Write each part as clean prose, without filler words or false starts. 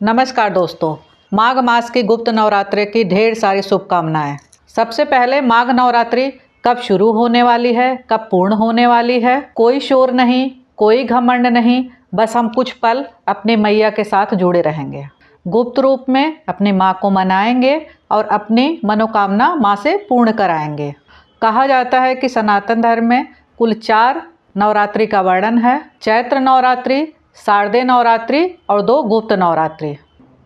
नमस्कार दोस्तों, माघ मास की गुप्त नवरात्रि की ढेर सारी शुभकामनाएं। सबसे पहले माघ नवरात्रि कब शुरू होने वाली है, कब पूर्ण होने वाली है, कोई शोर नहीं, कोई घमंड नहीं, बस हम कुछ पल अपनी मैया के साथ जुड़े रहेंगे। गुप्त रूप में अपनी माँ को मनाएंगे और अपनी मनोकामना माँ से पूर्ण कराएंगे। कहा जाता है कि सनातन धर्म में कुल 4 नवरात्रि का वर्णन है। चैत्र नवरात्रि, शारदीय नवरात्रि और 2 गुप्त नवरात्रि,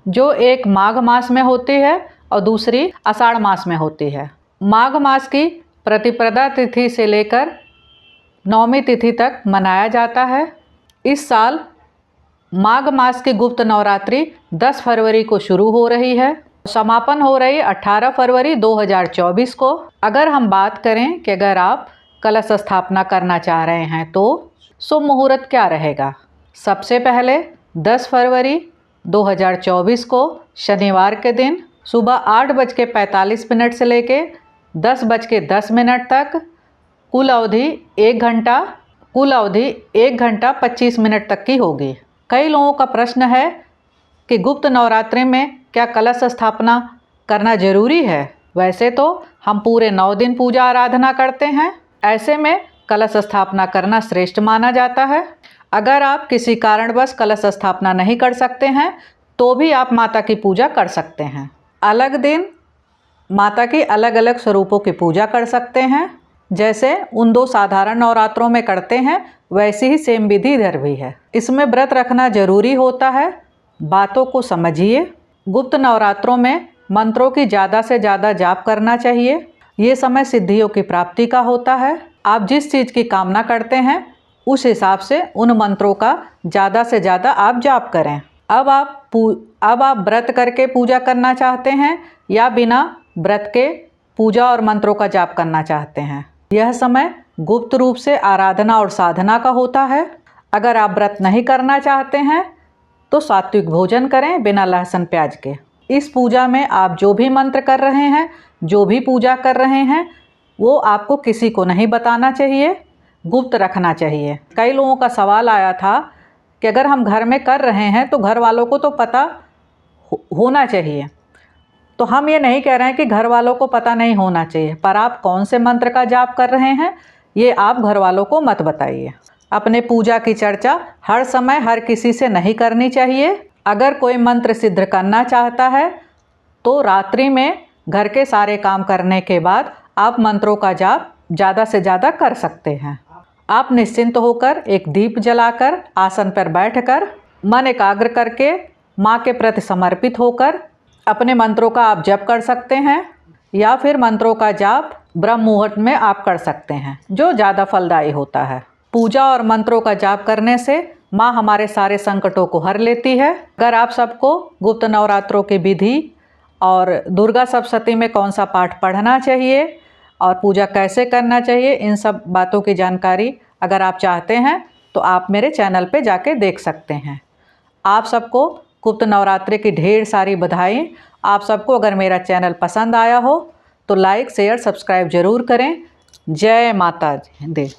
जो एक माघ मास में होती है और दूसरी आषाढ़ मास में होती है। माघ मास की प्रतिपदा तिथि से लेकर 9वीं तिथि तक मनाया जाता है। इस साल माघ मास की गुप्त नवरात्रि 10 फरवरी को शुरू हो रही है, समापन हो रही 18 फरवरी 2024 को। अगर हम बात करें कि अगर आप कलश स्थापना करना चाह रहे हैं तो शुभ मुहूर्त क्या रहेगा। सबसे पहले 10 फरवरी 2024 को शनिवार के दिन सुबह 8:45 से लेके 10:10 तक कुल अवधि 1 घंटा 25 मिनट तक की होगी। कई लोगों का प्रश्न है कि गुप्त नवरात्रि में क्या कलश स्थापना करना जरूरी है। वैसे तो हम पूरे 9 दिन पूजा आराधना करते हैं, ऐसे में कलश स्थापना करना श्रेष्ठ माना जाता है। अगर आप किसी कारणवश कलश स्थापना नहीं कर सकते हैं तो भी आप माता की पूजा कर सकते हैं। अलग दिन माता की अलग अलग स्वरूपों की पूजा कर सकते हैं, जैसे उन 2 साधारण नवरात्रों में करते हैं वैसी ही सेम विधि इधर भी है। इसमें व्रत रखना जरूरी होता है, बातों को समझिए। गुप्त नवरात्रों में मंत्रों की ज़्यादा से ज़्यादा जाप करना चाहिए। ये समय सिद्धियों की प्राप्ति का होता है। आप जिस चीज़ की कामना करते हैं उस हिसाब से उन मंत्रों का ज़्यादा से ज़्यादा आप जाप करें। अब आप व्रत करके पूजा करना चाहते हैं या बिना व्रत के पूजा और मंत्रों का जाप करना चाहते हैं। यह समय गुप्त रूप से आराधना और साधना का होता है। अगर आप व्रत नहीं करना चाहते हैं तो सात्विक भोजन करें बिना लहसुन प्याज के। इस पूजा में आप जो भी मंत्र कर रहे हैं, जो भी पूजा कर रहे हैं, वो आपको किसी को नहीं बताना चाहिए, गुप्त रखना चाहिए। कई लोगों का सवाल आया था कि अगर हम घर में कर रहे हैं तो घर वालों को तो पता होना चाहिए। तो हम ये नहीं कह रहे हैं कि घर वालों को पता नहीं होना चाहिए, पर आप कौन से मंत्र का जाप कर रहे हैं ये आप घर वालों को मत बताइए। अपने पूजा की चर्चा हर समय हर किसी से नहीं करनी चाहिए। अगर कोई मंत्र सिद्ध करना चाहता है तो रात्रि में घर के सारे काम करने के बाद आप मंत्रों का जाप ज़्यादा से ज़्यादा कर सकते हैं। आप निश्चिंत होकर एक दीप जलाकर आसन पर बैठकर मन एकाग्र करके माँ के प्रति समर्पित होकर अपने मंत्रों का आप जप कर सकते हैं, या फिर मंत्रों का जाप ब्रह्म मुहूर्त में आप कर सकते हैं, जो ज़्यादा फलदायी होता है। पूजा और मंत्रों का जाप करने से माँ हमारे सारे संकटों को हर लेती है। अगर आप सबको गुप्त नवरात्रों की विधि और दुर्गा सप्तशती में कौन सा पाठ पढ़ना चाहिए और पूजा कैसे करना चाहिए, इन सब बातों की जानकारी अगर आप चाहते हैं तो आप मेरे चैनल पे जाके देख सकते हैं। आप सबको गुप्त नवरात्रि की ढेर सारी बधाई। आप सबको अगर मेरा चैनल पसंद आया हो तो लाइक शेयर सब्सक्राइब ज़रूर करें। जय माता दी।